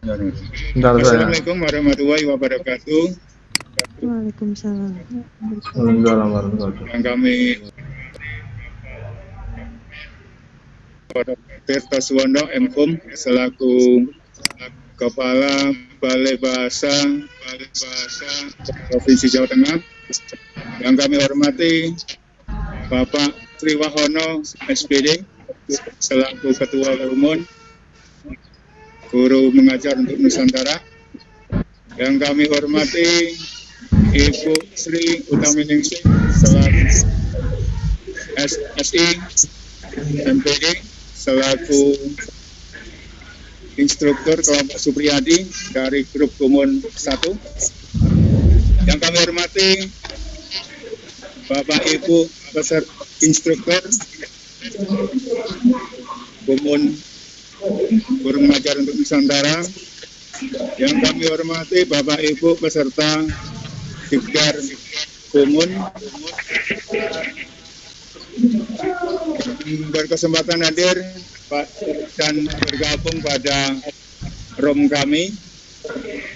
Bentar saya. Assalamualaikum warahmatullahi wabarakatuh. Waalaikumsalam. Waalaikumsalam warahmatullahi wabarakatuh. Yang kami Tirta Suwono MKUM selaku Kepala Balai Bahasa Provinsi Jawa Tengah. Yang kami hormati Bapak Triwahono SPD selaku Ketua Umum Guru Mengajar untuk Nusantara. Yang kami hormati Ibu Sri Utaminingsih selaku SI MPD selaku instruktur kelompok Supriyadi dari grup Kumun 1. Yang kami hormati Bapak Ibu peserta instruktur Kumun Guru Mengajar untuk Nusantara. Yang kami hormati Bapak Ibu peserta Dikdar Kumun. Berkesempatan hadir Pak dan bergabung pada ROM kami.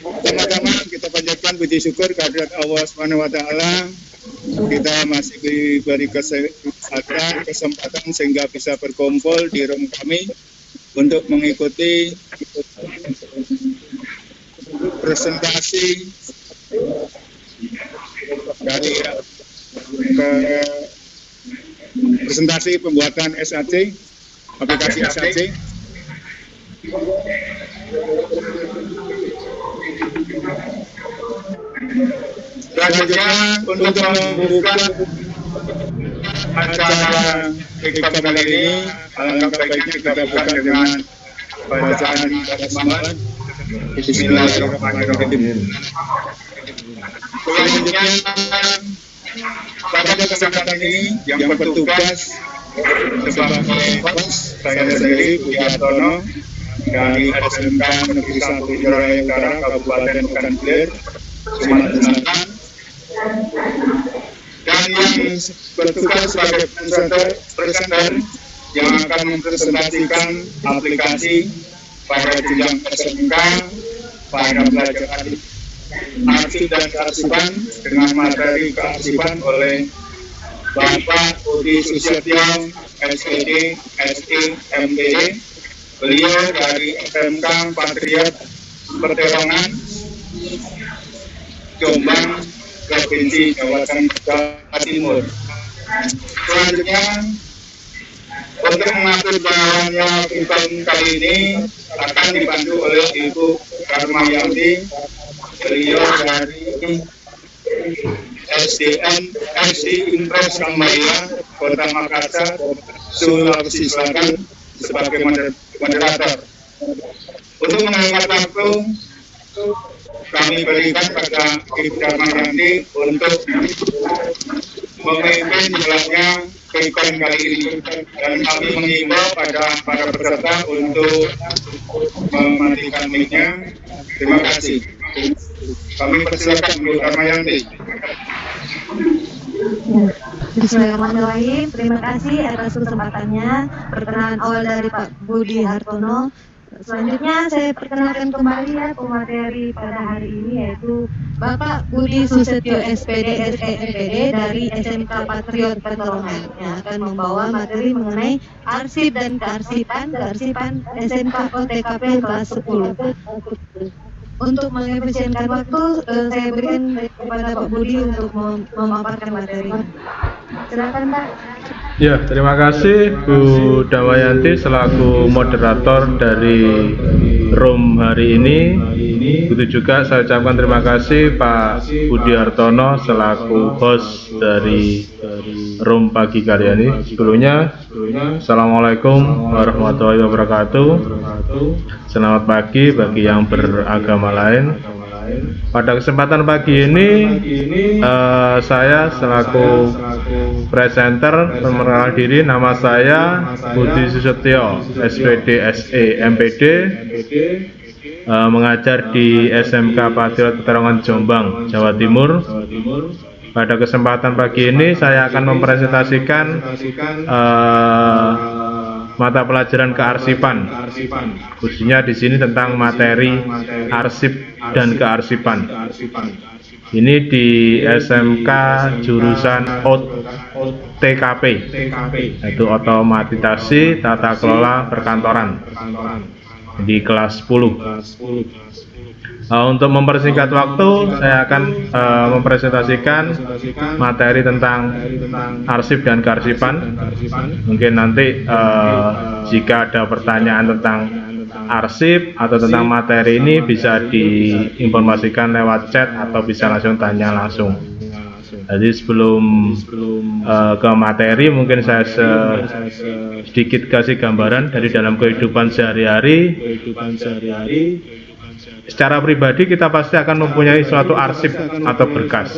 Pertama-tama kita panjatkan puji syukur kehadirat Allah Subhanahu wa taala. Kita masih diberi kesempatan sehingga bisa berkumpul di ROM kami untuk mengikuti presentasi dari presentasi pembuatan SAC, aplikasi SAC. Selanjutnya untuk membuka acara kita kali ini, alangkah baiknya kita buka dengan bacaan basmalah. Bismillahirrahmanirrahim. Selanjutnya pada kesempatan ini yang bertugas sebagai host saya sendiri Budi Hartono dari SMK Negeri 1 Juraya Utara Kabupaten Pekanbaru, Sumatera Selatan, dan yang bertugas sebagai presenter yang akan mempresentasikan aplikasi pada jenjang SMK pada pelajaran arsip dan kearsipan dengan materi kearsipan oleh Bapak Budi Susetyo, SPD, SI, MPD. Beliau dari SMK Patriot Perterongan, Jombang, Provinsi Jawa Timur. Selanjutnya, untuk mengatur jalannya event kali ini akan dibantu oleh Ibu Karmayanti. Beliau dari SD Impres Kambaya, Kota Makassar, Sulawesi Selatan sebagai moderator. Untuk menghemat waktu, kami berikan pada Ibu Karmayanti untuk memimpin jalannya event kali ini, dan kami mengimbau pada para peserta untuk mematikan mic-nya. Terima kasih. Kami persilakan Bu Karmayanti. Bismillahirrahmanirrahim. Terima kasih atas kesempatannya. Perkenalan awal dari Pak Budi Hartono. Selanjutnya saya perkenalkan kembali ya pemateri pada hari ini, yaitu Bapak Budi Susetyo SPD SEMPD dari SMK Patriot Pekalongan yang akan membawa materi mengenai arsip dan kearsipan SMK OTKP kelas 10. Untuk mengefisienkan waktu, saya berikan kepada Pak Budi untuk memaparkan materi. Silakan Pak. Ya, terima kasih Bu Damayanti selaku moderator dari room hari ini. Begitu juga saya ucapkan terima kasih Pak Budi Hartono selaku host dari room pagi kali ini. Sebelumnya, Assalamualaikum warahmatullahi wabarakatuh. Selamat pagi bagi yang beragama lain. Pada kesempatan pagi ini saya selaku presenter memperkenalkan diri. Nama saya Budi Susetyo, SPD SE MPD, mengajar di SMK Patriot Pekalongan Jombang, Jawa Timur. Pada kesempatan pagi ini saya akan mempresentasikan mata pelajaran kearsipan. Khususnya di sini tentang materi arsip dan kearsipan. Ini di SMK jurusan OTKP, yaitu Otomatisasi Tata Kelola Perkantoran, di kelas 10. Untuk mempersingkat waktu, saya akan mempresentasikan materi tentang arsip dan kearsipan. Mungkin nanti jika ada pertanyaan tentang arsip atau tentang materi ini bisa diinformasikan lewat chat atau bisa langsung tanya langsung. Jadi sebelum ke materi, mungkin saya sedikit kasih gambaran dari dalam kehidupan sehari-hari. Secara pribadi kita pasti akan mempunyai suatu arsip atau berkas.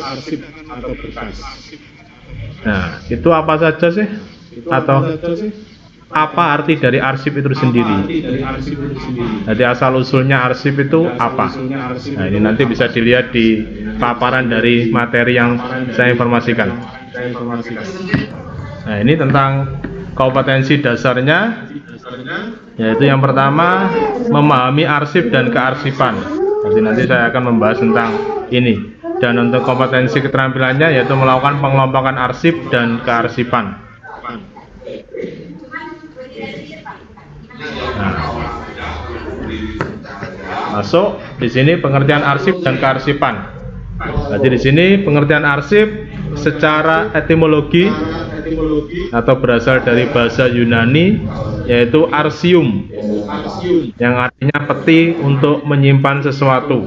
Nah, itu apa saja sih? Atau apa arti dari arsip itu sendiri? Jadi asal usulnya arsip itu apa? Nah, ini nanti bisa dilihat di paparan dari materi yang saya informasikan. Nah, ini tentang kompetensi dasarnya, yaitu yang pertama memahami arsip dan kearsipan. Jadi nanti saya akan membahas tentang ini. Dan untuk kompetensi keterampilannya yaitu melakukan pengelompokan arsip dan kearsipan. Nah, masuk di sini pengertian arsip dan kearsipan. Jadi di sini pengertian arsip secara etimologi atau berasal dari bahasa Yunani, yaitu arsium, yang artinya peti untuk menyimpan sesuatu.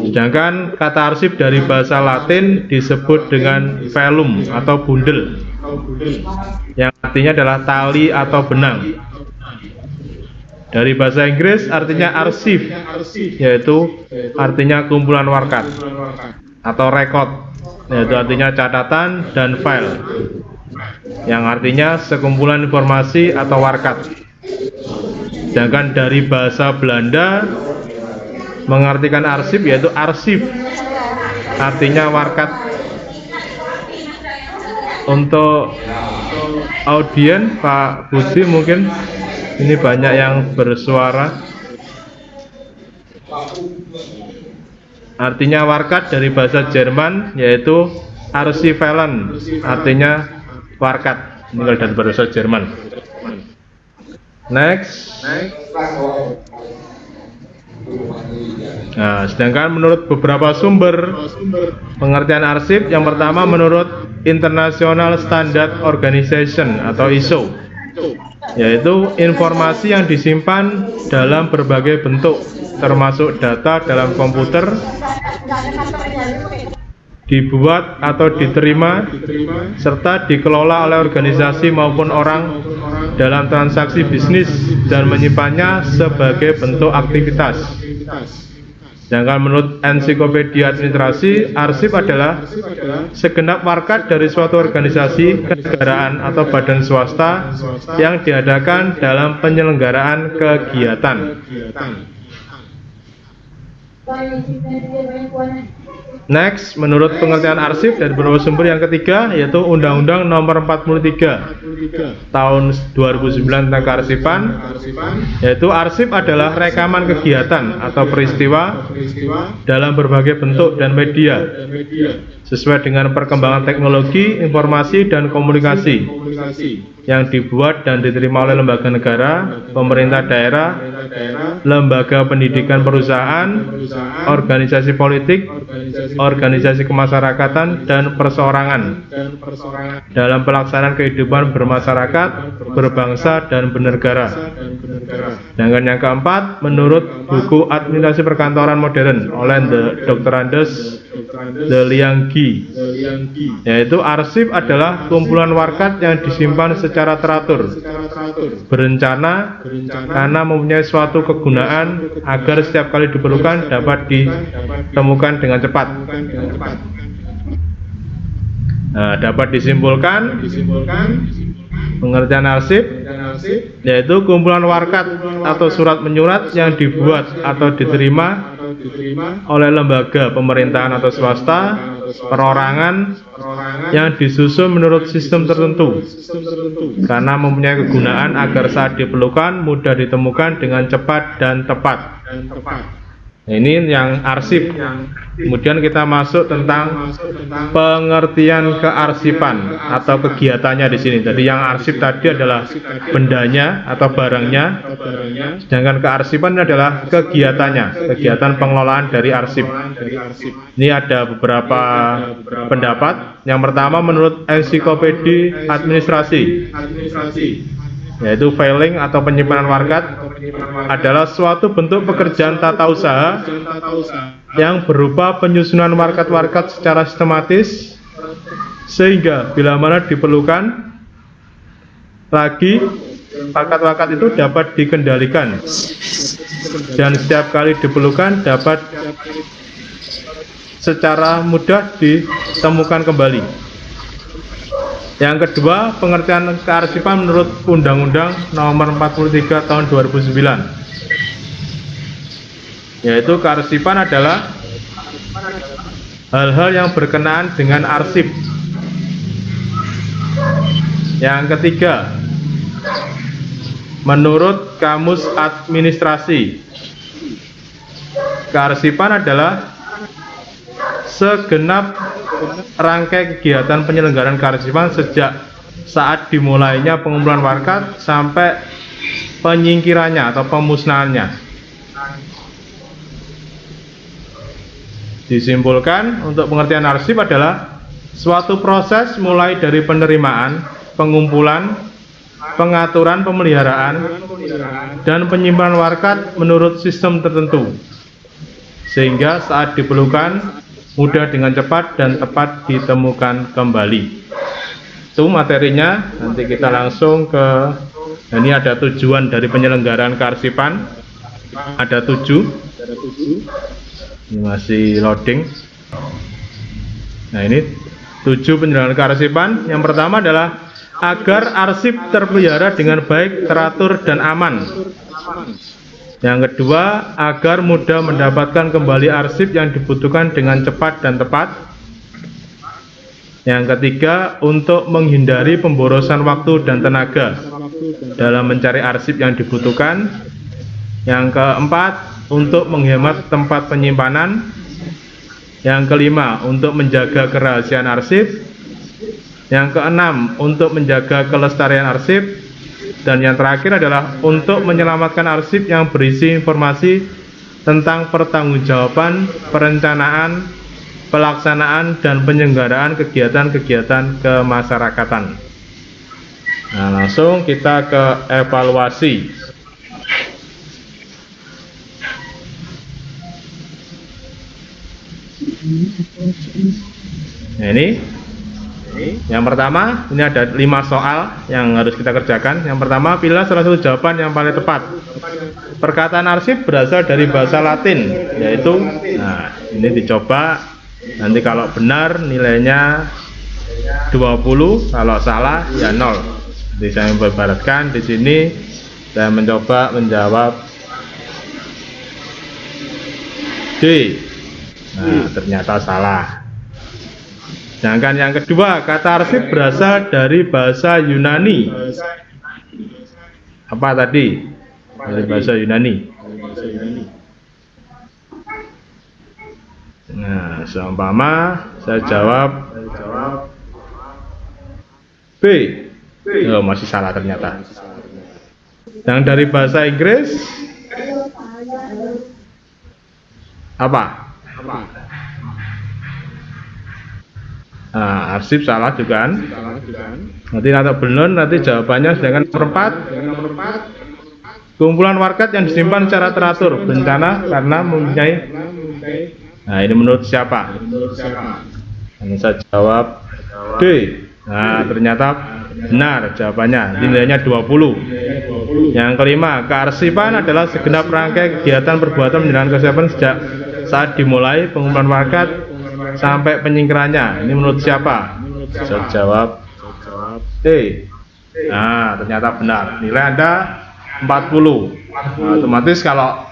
Sedangkan kata arsip dari bahasa Latin disebut dengan velum atau bundel, yang artinya adalah tali atau benang. Dari bahasa Inggris artinya arsif, yaitu artinya kumpulan warkat atau record, yaitu artinya catatan, dan file, yang artinya sekumpulan informasi atau warkat. Sedangkan dari bahasa Belanda mengartikan arsip yaitu arsif, artinya warkat. Untuk audien Pak Budi mungkin ini banyak yang bersuara. Artinya warkat dari bahasa Jerman yaitu Arsivalen, artinya warkat. Ini dari bahasa Jerman. Next. Nah, sedangkan menurut beberapa sumber pengertian arsip, yang pertama menurut International Standard Organization atau ISO, yaitu informasi yang disimpan dalam berbagai bentuk, termasuk data dalam komputer, dibuat atau diterima, serta dikelola oleh organisasi maupun orang dalam transaksi bisnis dan menyimpannya sebagai bentuk aktivitas. Sedangkan menurut Ensiklopedia Administrasi, arsip adalah segenap warkat dari suatu organisasi, kenegaraan atau badan swasta yang diadakan dalam penyelenggaraan kegiatan. Next, menurut pengertian arsip dari beberapa sumber, yang ketiga yaitu Undang-Undang Nomor 43 Tahun 2009 tentang kearsipan, yaitu arsip adalah rekaman kegiatan atau peristiwa dalam berbagai bentuk dan media sesuai dengan perkembangan teknologi, informasi, dan komunikasi yang dibuat dan diterima oleh lembaga negara, pemerintah daerah, lembaga pendidikan perusahaan, organisasi politik, organisasi kemasyarakatan, dan perseorangan dalam pelaksanaan kehidupan bermasyarakat, berbangsa, dan bernegara. Sedangkan yang keempat, menurut buku Administrasi Perkantoran Modern oleh Dr. Andes De Lianggi, yaitu arsip adalah kumpulan warkat yang disimpan secara teratur, berencana, karena mempunyai suatu kegunaan agar setiap kali diperlukan dapat ditemukan dengan cepat. Nah, dapat disimpulkan pengertian arsip yaitu kumpulan warkat atau surat menyurat yang dibuat atau diterima oleh lembaga pemerintahan atau swasta perorangan yang disusun menurut sistem tertentu karena mempunyai kegunaan agar saat diperlukan mudah ditemukan dengan cepat dan tepat. Ini yang arsip. Kemudian kita masuk tentang pengertian kearsipan atau kegiatannya di sini. Jadi yang arsip tadi adalah bendanya atau barangnya, sedangkan kearsipan adalah kegiatannya, kegiatan pengelolaan dari arsip. Ini ada beberapa pendapat. Yang pertama menurut ensiklopedia administrasi, yaitu filing atau penyimpanan warkat adalah suatu bentuk pekerjaan tata usaha yang berupa penyusunan warkat-warkat secara sistematis sehingga bila mana diperlukan lagi warkat-warkat itu dapat dikendalikan dan setiap kali diperlukan dapat secara mudah ditemukan kembali. Yang kedua, pengertian kearsipan menurut Undang-Undang Nomor 43 Tahun 2009, yaitu kearsipan adalah hal-hal yang berkenaan dengan arsip. Yang ketiga, menurut Kamus Administrasi, kearsipan adalah segenap rangkai kegiatan penyelenggaraan kearsipan sejak saat dimulainya pengumpulan warkat sampai penyingkirannya atau pemusnahannya. Disimpulkan, untuk pengertian arsip adalah suatu proses mulai dari penerimaan, pengumpulan, pengaturan pemeliharaan, dan penyimpanan warkat menurut sistem tertentu, sehingga saat diperlukan mudah dengan cepat dan tepat ditemukan kembali. Itu materinya. Nanti kita langsung ke, ini ada tujuan dari penyelenggaraan kearsipan, ada 7. Ini masih loading. Nah, ini 7 penyelenggaraan kearsipan. Yang pertama adalah agar arsip terpelihara dengan baik, teratur, dan aman. Yang kedua, agar mudah mendapatkan kembali arsip yang dibutuhkan dengan cepat dan tepat. Yang ketiga, untuk menghindari pemborosan waktu dan tenaga dalam mencari arsip yang dibutuhkan. Yang keempat, untuk menghemat tempat penyimpanan. Yang kelima, untuk menjaga kerahasiaan arsip. Yang keenam, untuk menjaga kelestarian arsip. Dan yang terakhir adalah untuk menyelamatkan arsip yang berisi informasi tentang pertanggungjawaban, perencanaan, pelaksanaan, dan penyelenggaraan kegiatan-kegiatan kemasyarakatan. Nah, langsung kita ke evaluasi. Nah, ini yang pertama, ini ada 5 soal yang harus kita kerjakan. Yang pertama, pilih salah satu jawaban yang paling tepat. Perkataan arsip berasal dari bahasa Latin, yaitu, nah, ini dicoba. Nanti kalau benar nilainya 20, kalau salah ya 0. Jadi saya membaratkan di sini, saya mencoba menjawab D. Nah, ternyata salah. Sedangkan yang kedua, kata arsip berasal dari bahasa Yunani. Apa tadi? Dari bahasa Yunani. Nah, seumpama saya jawab B. Oh, masih salah ternyata. Yang dari bahasa Inggris apa? Nah, arsip salah juga kan? Nanti atau benar, nanti jawabannya. Sedangkan nomor 4, kumpulan warkat yang disimpan secara teratur berencana karena mempunyai. Nah, ini menurut siapa? Ini saya jawab D. Nah, ternyata benar jawabannya. Nilainya 20. Yang kelima, kearsipan adalah segenap rangkai kegiatan perbuatan menjalankan kearsipan sejak saat dimulai pengumpulan warkat sampai penyingkirannya. Ini menurut siapa? Saya jawab D. Nah, ternyata benar. Nilai Anda 40. Nah, otomatis kalau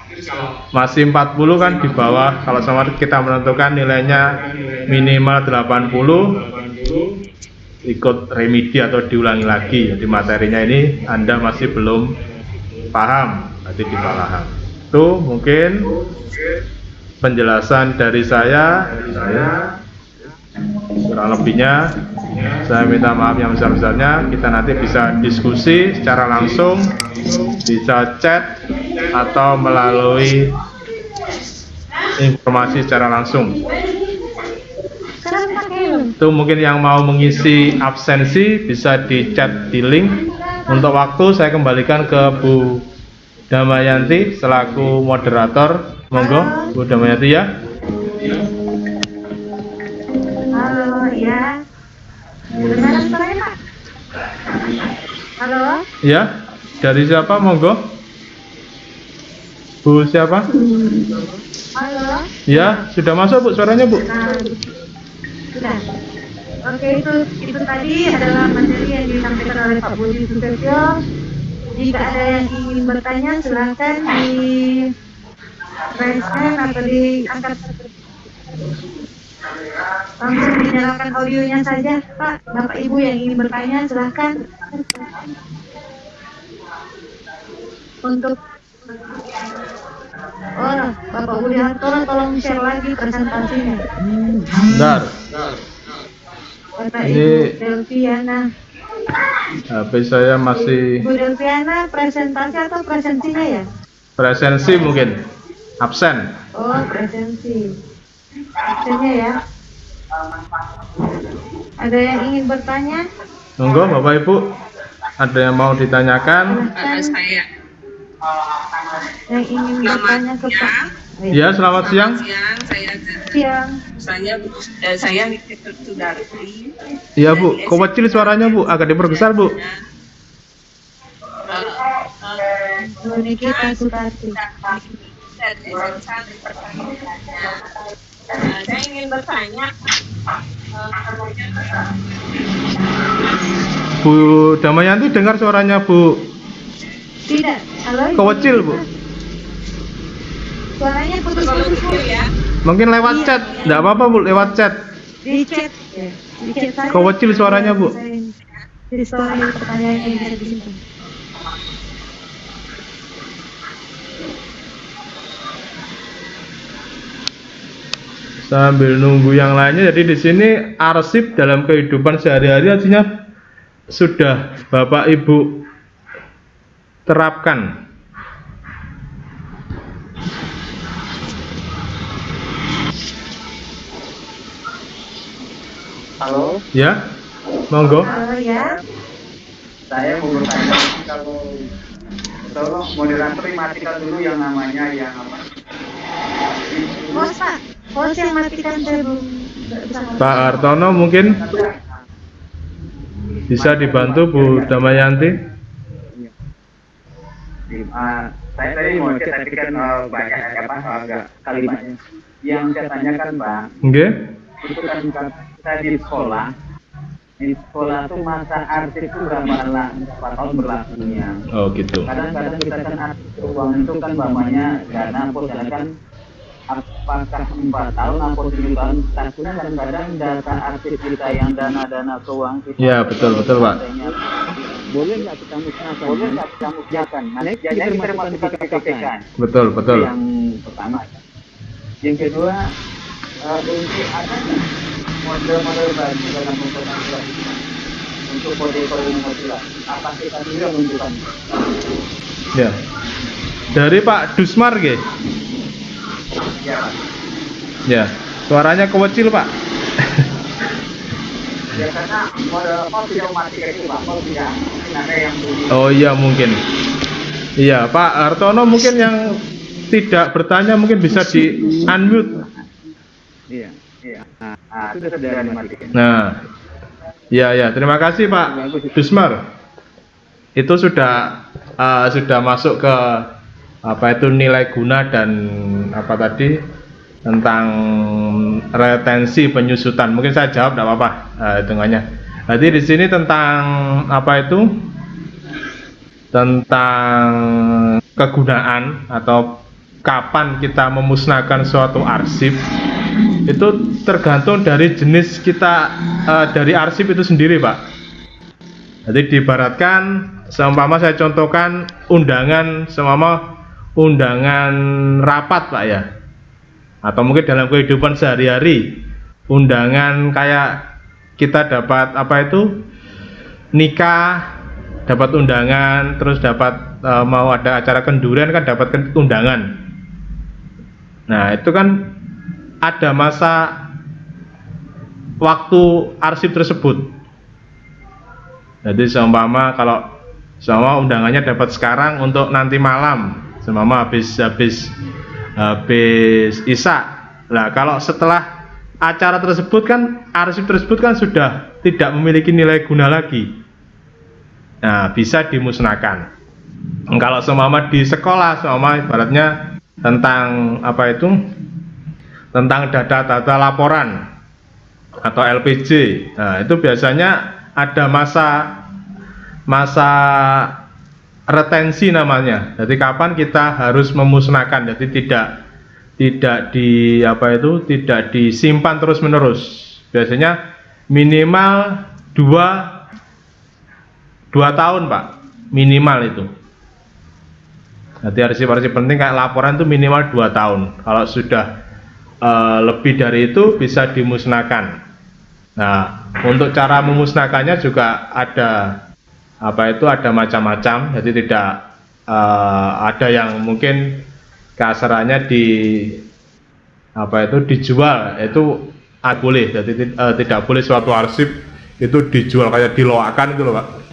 masih 40 kan di bawah. Kalau sama kita menentukan nilainya minimal 80, ikut remedi atau diulangi lagi. Jadi materinya ini Anda masih belum paham, nanti dipaham. Itu mungkin penjelasan dari saya. Kurang lebihnya saya minta maaf yang besar-besarnya. Kita nanti bisa diskusi secara langsung, bisa chat atau melalui informasi secara langsung. Itu mungkin yang mau mengisi absensi bisa di chat di link. Untuk waktu saya kembalikan ke Bu Damayanti selaku moderator. Monggo Bu Damayanti ya. Halo, ya. Dengar suaranya, Pak? Halo? Ya, dari siapa monggo? Bu siapa? Halo? Ya, sudah masuk Bu suaranya Bu. Sudah. Oke, itu tadi adalah materi yang disampaikan oleh Pak Budi Susetyo. Jika ada yang ingin bertanya, silakan di raise hand atau diangkat. Langsung dinyalakan audionya saja, Pak. Bapak Ibu yang ingin bertanya, silakan. Untuk Bapak Budi Hartono, tolong share lagi presentasinya. Bentar. Bapak Ini Ibu Delviana. HP saya masih Bu Delviana, presentasi atau presensinya ya? presensi mungkin. Absen. Oh, presensi. Absennya ya. Ada yang ingin bertanya? Monggo Bapak Ibu. Ada yang mau ditanyakan? Silahkan. Yang ingin bertanya ke Pak. Ya, selamat siang. Siang. Saya Nikita Sudarti. Iya Bu, kok kecil suaranya Bu? Agak diperbesar Bu. Bu Nikita Sudarti. Saya ingin bertanya. Bu Damayanti dengar suaranya Bu. Tidak. Halo. Kok kecil Bu? Suaranya putus-putus Bu. Ya. Mungkin lewat chat. Enggak apa-apa Bu, lewat chat. Di chat. Ya. Di chat saya. Kok kecil suaranya Bu? Di story pertanyaannya bisa disimpan. Sambil nunggu yang lainnya, jadi di sini arsip dalam kehidupan sehari-hari artinya sudah Bapak Ibu terapkan. Halo, Ya, monggo. Halo ya. saya mau bertanya kalau tolong moderator matikan dulu yang namanya yang apa? Host Pak. Host yang matikan saya belum bisa. Pak Hartono mungkin bisa dibantu Bu Damayanti. Saya tadi mau cek tapi kan banyak apa agak kalimatnya. Yang saya tanyakan Pak, Oke. itu kan kita di sekolah. Di sekolah tuh masa arsip itu berapa tahun berlakunya? Oh gitu. Kadang-kadang kita kan arsip uang itu kan namanya dana posnya kan apakah 4 tahun atau 7 tahun, takutnya kadang-kadang data arsip kita yang dana-dana keuangan kita. Ya betul Pak. Boleh nggak kita musnahkan? Boleh nggak kita musnahkan? Jangan kita masukkan ke KPK. Betul. Yang pertama. Yang kedua, untuk ada model-model baru dalam pemerintahan untuk kode-kode model. Apa kita juga menunjukkan? Ya. Dari Pak Dusmar nggih. Ya, Pak. Ya. Suaranya kecil Pak. Ya karena model kok tidak mati itu Pak, kok tidak ada yang bunyi. Oh iya mungkin. Iya Pak Hartono mungkin yang tidak bertanya mungkin bisa di unmute. Iya. Itu sudah dimatikan. Nah, ya terima kasih Pak Dusmar. Itu sudah masuk ke apa itu nilai guna dan apa tadi tentang retensi penyusutan. Mungkin saya jawab tidak apa-apa hitungannya. Jadi di sini tentang apa itu? Tentang kegunaan atau kapan kita memusnahkan suatu arsip itu tergantung dari jenis kita, dari arsip itu sendiri, Pak. Jadi diibaratkan, seumpama saya contohkan undangan, seumpama undangan rapat, Pak ya, atau mungkin dalam kehidupan sehari-hari, undangan kayak kita dapat apa itu, nikah, dapat undangan, terus dapat mau ada acara kendurian kan dapat undangan. Nah itu kan ada masa waktu arsip tersebut. Jadi seumpama kalau seumpama undangannya dapat sekarang untuk nanti malam, seumpama habis isya. Nah kalau setelah acara tersebut kan arsip tersebut kan sudah tidak memiliki nilai guna lagi. Nah bisa dimusnahkan. Kalau seumpama di sekolah, seumpama ibaratnya tentang apa itu, tentang data-data laporan atau LPJ, nah itu biasanya ada masa retensi namanya. Jadi kapan kita harus memusnahkan, jadi tidak tidak disimpan terus menerus. Biasanya minimal 2 tahun, Pak, minimal itu. Jadi arsip-arsip penting kayak laporan itu minimal 2 tahun. Kalau sudah lebih dari itu bisa dimusnahkan. Nah, untuk cara memusnahkannya juga ada ada macam-macam. Jadi tidak ada yang mungkin kasarannya dijual, itu boleh. Jadi tidak boleh suatu arsip itu dijual kayak diloakan itu loh, Pak,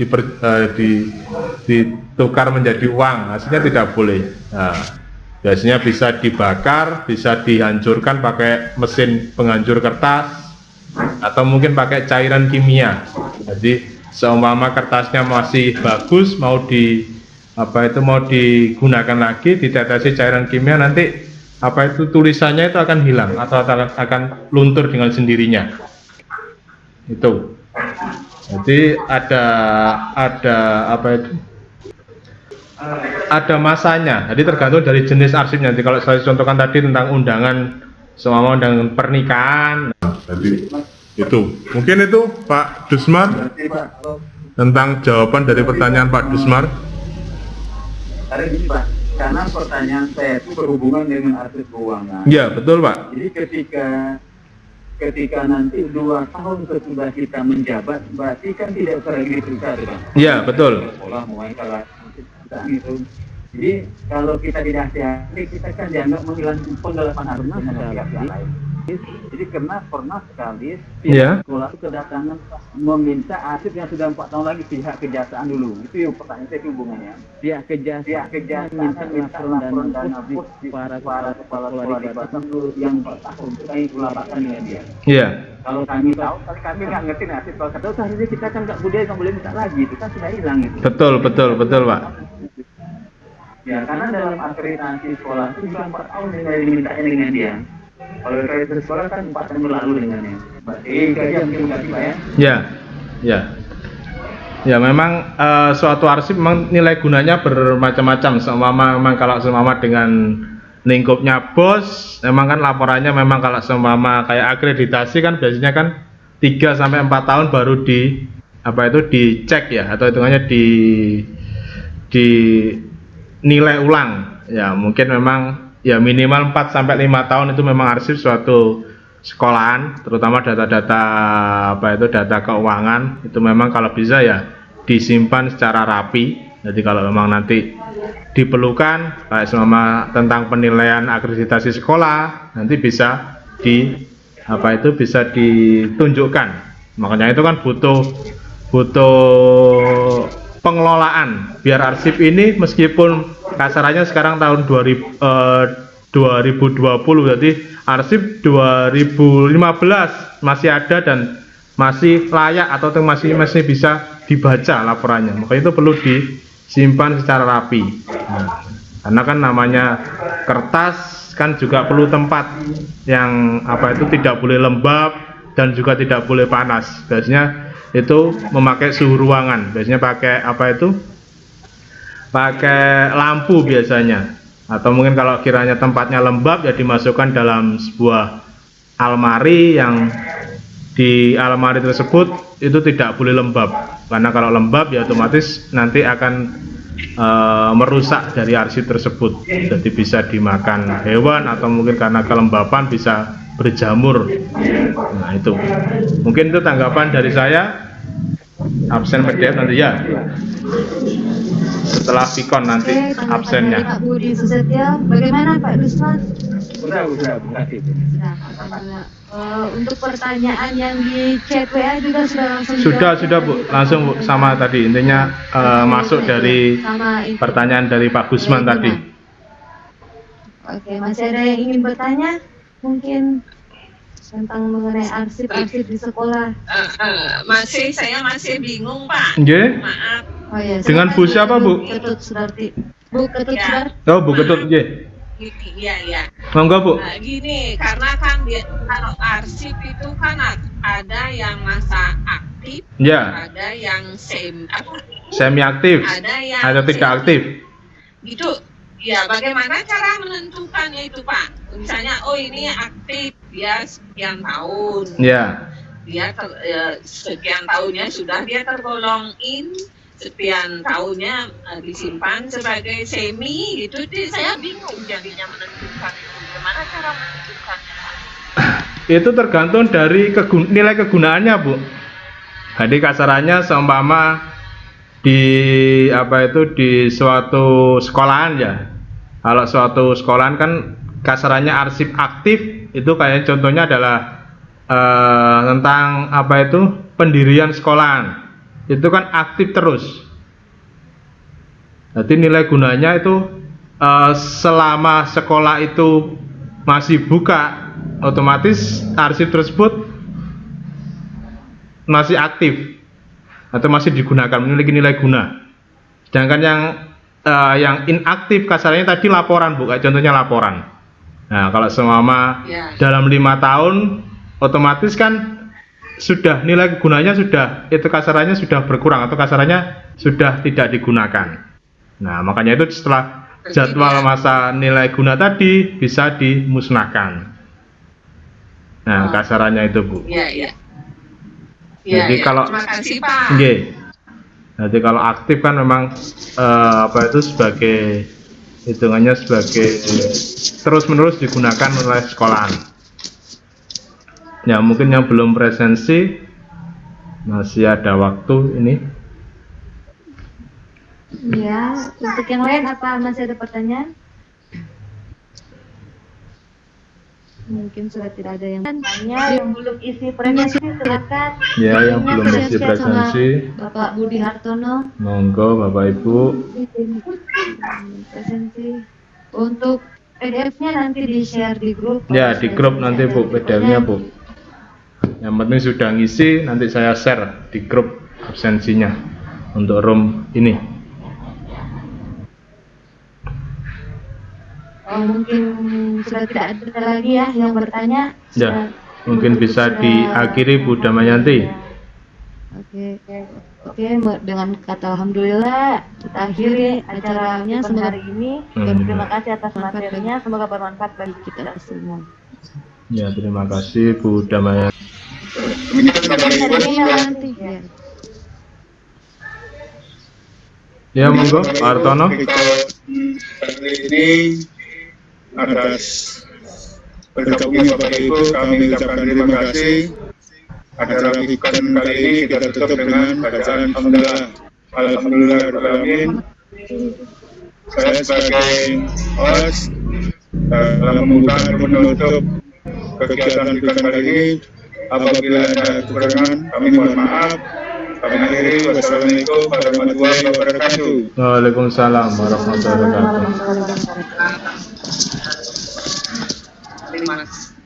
ditukar menjadi uang, hasilnya tidak boleh. Nah, biasanya bisa dibakar, bisa dihancurkan pakai mesin penghancur kertas, atau mungkin pakai cairan kimia. Jadi seumpama kertasnya masih bagus, mau digunakan lagi, ditetesi cairan kimia, nanti tulisannya itu akan hilang atau akan luntur dengan sendirinya. Itu. Jadi ada masanya. Jadi tergantung dari jenis arsipnya. Jadi kalau saya contohkan tadi tentang undangan, semua undangan pernikahan. Jadi itu mungkin itu Pak Dusmar tentang jawaban dari pertanyaan Pak Dusmar. Karena gini, Pak, karena pertanyaan saya itu berhubungan dengan arsip keuangan. Ya betul, Pak. Jadi ketika nanti 2 tahun sesudah kita menjabat, berarti kan tidak usah lagi diperiksa, Pak. Iya betul. Sekolah mulai kalau gitu. Jadi kalau kita tidak hati-hati, kita kan dianggap menghilangkan penggelapan harta sama pihak lain. Jadi pernah sekali pihak sekolah itu kedatangan meminta arsip yang sudah 4 tahun lagi, pihak kejaksaan dulu. Itu yang pertanyaan saya hubungannya. Pihak kejaksaan minta laporan dana bos para kepala sekolah di Batam yang 4 tahun itu kami laporkan dengan dia. Iya. Kalau kami tahu, kami nggak ngerti nasib. Kalau kata seharusnya kita kan nggak boleh minta lagi, itu kan sudah hilang itu. Betul Pak. Ya, karena dalam akreditasi sekolah itu juga 4 tahun yang dimintanya dengan dia. Kalau akreditasi sekolah kan 4 tahun berlalu dengannya. Berarti gajian mungkin nggak sih, Pak ya? Ya memang suatu arsip memang nilai gunanya bermacam-macam. Memang kalau seumpama dengan lingkupnya bos, memang kan laporannya memang kalau seumpama kayak akreditasi kan biasanya kan 3 sampai 4 tahun baru dicek ya, atau hitungannya di nilai ulang. Ya mungkin memang ya minimal 4 sampai 5 tahun itu memang arsip suatu sekolahan, terutama data-data data keuangan itu memang kalau bisa ya disimpan secara rapi. Jadi kalau memang nanti diperlukan kayak selama tentang penilaian akreditasi sekolah, nanti bisa bisa ditunjukkan. Makanya itu kan butuh pengelolaan biar arsip ini meskipun kasarannya sekarang tahun 2020, jadi arsip 2015 masih ada dan masih layak atau masih bisa dibaca laporannya. Makanya itu perlu disimpan secara rapi. Nah, karena kan namanya kertas kan juga perlu tempat yang tidak boleh lembab dan juga tidak boleh panas. Biasanya itu memakai suhu ruangan, biasanya pakai pakai lampu biasanya, Atau mungkin kalau kiranya tempatnya lembab ya dimasukkan dalam sebuah almari, yang di almari tersebut itu tidak boleh lembab, karena kalau lembab ya otomatis nanti akan merusak dari arsip tersebut, jadi bisa dimakan hewan atau mungkin karena kelembapan bisa berjamur. Nah itu mungkin itu tanggapan dari saya. Absen PDF nanti ya, setelah Vicon nanti Oke, tanggapan absennya. dari Pak Budi Susetyo. Bagaimana Pak Dusman? Sudah. Nah, alhamdulillah. Untuk pertanyaan yang di chat WA juga sudah langsung Sudah Bu, langsung Bu, sama tadi intinya masuk dari sama itu. pertanyaan dari Pak Gusman tadi. Oke, masih ada yang ingin bertanya? Mungkin tentang mengenai arsip-arsip di sekolah. Saya masih bingung Pak. Nggih. Maaf. Oh iya. Dengan Bu siapa, Bu? Ketut Sudarti. Bu Ketut Ya. Sudarti. Oh Bu Ketut, nggih. Iya. Monggo Bu. Nah, gini, karena kan kalau arsip itu kan ada yang masa aktif, Ya, ada yang semi aktif ada yang atau tidak semi. aktif. Gitu. Ya, bagaimana cara menentukannya itu Pak? Misalnya, oh ini aktif, dia sekian tahun. Ya. Dia sekian tahunnya sudah dia tergolong in, sekian tahunnya disimpan sebagai semi, gitu. Jadi saya bingung jadinya menentukan itu. Bagaimana cara menentukannya? Itu tergantung dari nilai kegunaannya Bu. Jadi kasarannya seumpama di suatu sekolahan ya. Kalau suatu sekolahan kan kasarannya arsip aktif, itu kayak contohnya adalah tentang pendirian sekolahan. Itu kan aktif terus. Jadi nilai gunanya itu selama sekolah itu masih buka, otomatis arsip tersebut masih aktif atau masih digunakan, memiliki nilai guna. Sedangkan yang inaktif kasarnya tadi laporan Bu, kayak contohnya laporan. Nah kalau seumpama dalam 5 tahun, otomatis kan sudah nilai gunanya sudah, itu kasarannya sudah berkurang atau kasarannya sudah tidak digunakan. Nah makanya itu setelah jadwal masa nilai guna tadi bisa dimusnahkan. Nah kasarannya itu Bu. Iya. Jadi kalau terima kasih Pak. nggih. Jadi kalau aktif kan memang sebagai hitungannya sebagai terus-menerus digunakan oleh sekolahan. Ya mungkin yang belum presensi masih ada waktu ini. Ya, untuk yang lain apa masih ada pertanyaan? Mungkin sudah tidak ada yang tanya, yang belum isi presensi silakan. Ya, yang belum isi Siap-siap presensi. sama Bapak Budi Hartono. Monggo Bapak Ibu. Presensi. Untuk PDF-nya nanti di-share di grup. Ya, di grup nanti Bu PDF-nya Bu. Yang penting sudah ngisi, nanti saya share di grup absensinya untuk room ini. Oh, mungkin sudah tidak ada lagi ya yang bertanya. Ya, mungkin bisa diakhiri Bu Damayanti. Oke, dengan kata alhamdulillah kita akhiri acaranya hari ini. Dan terima kasih atas materinya, semoga bermanfaat bagi kita semua. Ya, terima kasih Bu Damayanti. Ya, monggo Pak Hartono. Ini atas bergabungnya Bapak Ibu kami ucapkan terima kasih. Acara Vicon kali ini kita tutup dengan bacaan Alhamdulillah. Saya sebagai host dalam membuka dan menutup kegiatan Vicon kali ini, apabila ada kekurangan kami mohon maaf. Kami akhiri, wassalamualaikum warahmatullahi wabarakatuh. Waalaikumsalam warahmatullahi wabarakatuh. Terima kasih.